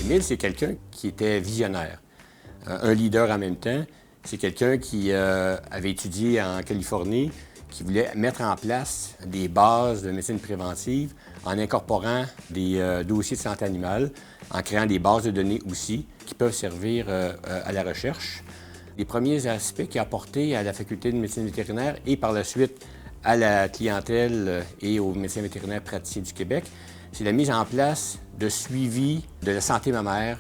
Émile, c'est quelqu'un qui était visionnaire, un leader en même temps. C'est quelqu'un qui avait étudié en Californie, qui voulait mettre en place des bases de médecine préventive en incorporant des dossiers de santé animale, en créant des bases de données aussi qui peuvent servir à la recherche. Les premiers aspects qu'il a apportés à la faculté de médecine vétérinaire et par la suite à la clientèle et aux médecins vétérinaires praticiens du Québec, c'est la mise en place de suivi de la santé mammaire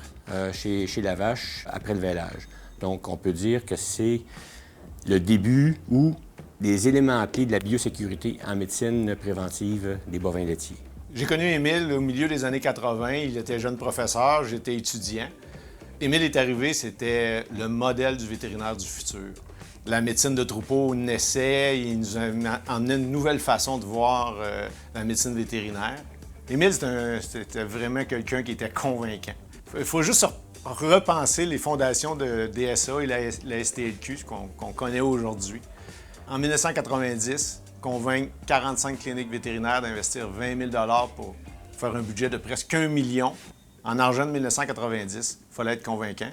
chez la vache après le vêlage. Donc, on peut dire que c'est le début ou des éléments clés de la biosécurité en médecine préventive des bovins laitiers. J'ai connu Émile au milieu des années 80. Il était jeune professeur, j'étais étudiant. Émile est arrivé, c'était le modèle du vétérinaire du futur. La médecine de troupeau naissait, il nous a emmené une nouvelle façon de voir la médecine vétérinaire. Émile, c'était vraiment quelqu'un qui était convaincant. Il faut juste repenser les fondations de DSA et la STLQ, qu'on connaît aujourd'hui. En 1990, convaincre 45 cliniques vétérinaires d'investir 20 000 $ pour faire un budget de presque 1 million. En argent de 1990, il fallait être convaincant.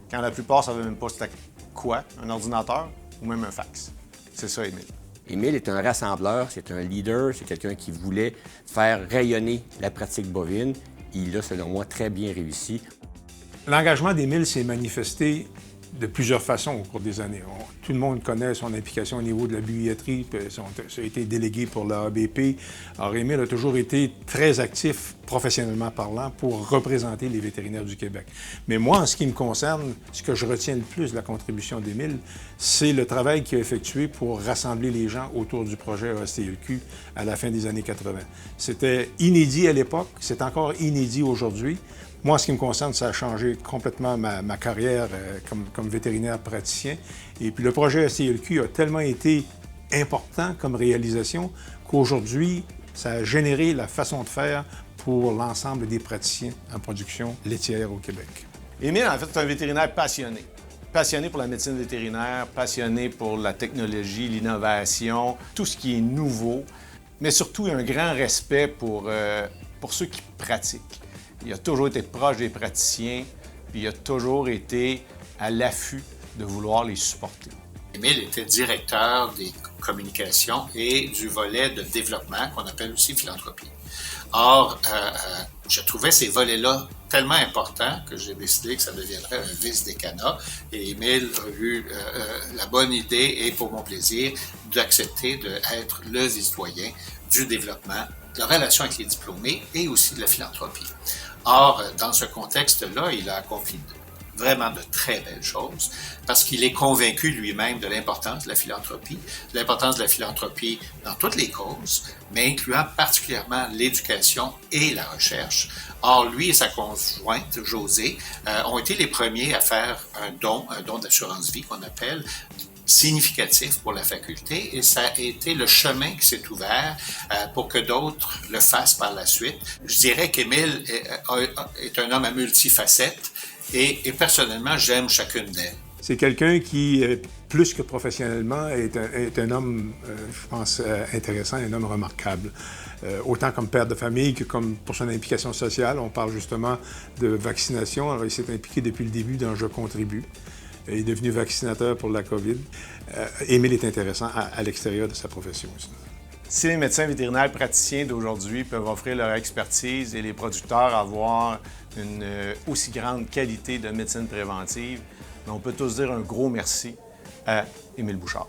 Quand la plupart ne savaient même pas c'était quoi, un ordinateur ou même un fax. C'est ça, Émile. Émile est un rassembleur, c'est un leader, c'est quelqu'un qui voulait faire rayonner la pratique bovine. Il l'a, selon moi, très bien réussi. L'engagement d'Émile s'est manifesté de plusieurs façons au cours des années. Tout le monde connaît son implication au niveau de la billetterie, ça a été délégué pour la ABP. Alors, Émile a toujours été très actif, professionnellement parlant, pour représenter les vétérinaires du Québec. Mais moi, en ce qui me concerne, ce que je retiens le plus de la contribution d'Émile, c'est le travail qu'il a effectué pour rassembler les gens autour du projet ASTLQ à la fin des années 80. C'était inédit à l'époque, c'est encore inédit aujourd'hui. Moi, en ce qui me concerne, ça a changé complètement ma carrière comme vétérinaire praticien. Et puis le projet STLQ a tellement été important comme réalisation qu'aujourd'hui, ça a généré la façon de faire pour l'ensemble des praticiens en production laitière au Québec. Émile, en fait, c'est un vétérinaire passionné. Passionné pour la médecine vétérinaire, passionné pour la technologie, l'innovation, tout ce qui est nouveau, mais surtout un grand respect pour ceux qui pratiquent. Il a toujours été proche des praticiens, puis il a toujours été à l'affût de vouloir les supporter. Émile était directeur des communications et du volet de développement qu'on appelle aussi philanthropie. Or, je trouvais ces volets-là tellement importants que j'ai décidé que ça deviendrait un vice-décanat. Et Émile a eu la bonne idée et pour mon plaisir d'accepter d'être le vice-doyen du développement, de la relation avec les diplômés et aussi de la philanthropie. Or, dans ce contexte-là, il a accompli vraiment de très belles choses parce qu'il est convaincu lui-même de l'importance de la philanthropie dans toutes les causes, mais incluant particulièrement l'éducation et la recherche. Or, lui et sa conjointe, Josée, ont été les premiers à faire un don d'assurance vie qu'on appelle significatif pour la faculté et ça a été le chemin qui s'est ouvert pour que d'autres le fassent par la suite. Je dirais qu'Émile est un homme à multifacettes et personnellement, j'aime chacune d'elles. C'est quelqu'un qui, plus que professionnellement, est un homme, je pense, intéressant, un homme remarquable. Autant comme père de famille que comme pour son implication sociale. On parle justement de vaccination. Alors, il s'est impliqué depuis le début dans Je contribue. Il est devenu vaccinateur pour la COVID. Émile est intéressant à l'extérieur de sa profession aussi. Si les médecins vétérinaires praticiens d'aujourd'hui peuvent offrir leur expertise et les producteurs avoir une aussi grande qualité de médecine préventive, on peut tous dire un gros merci à Émile Bouchard.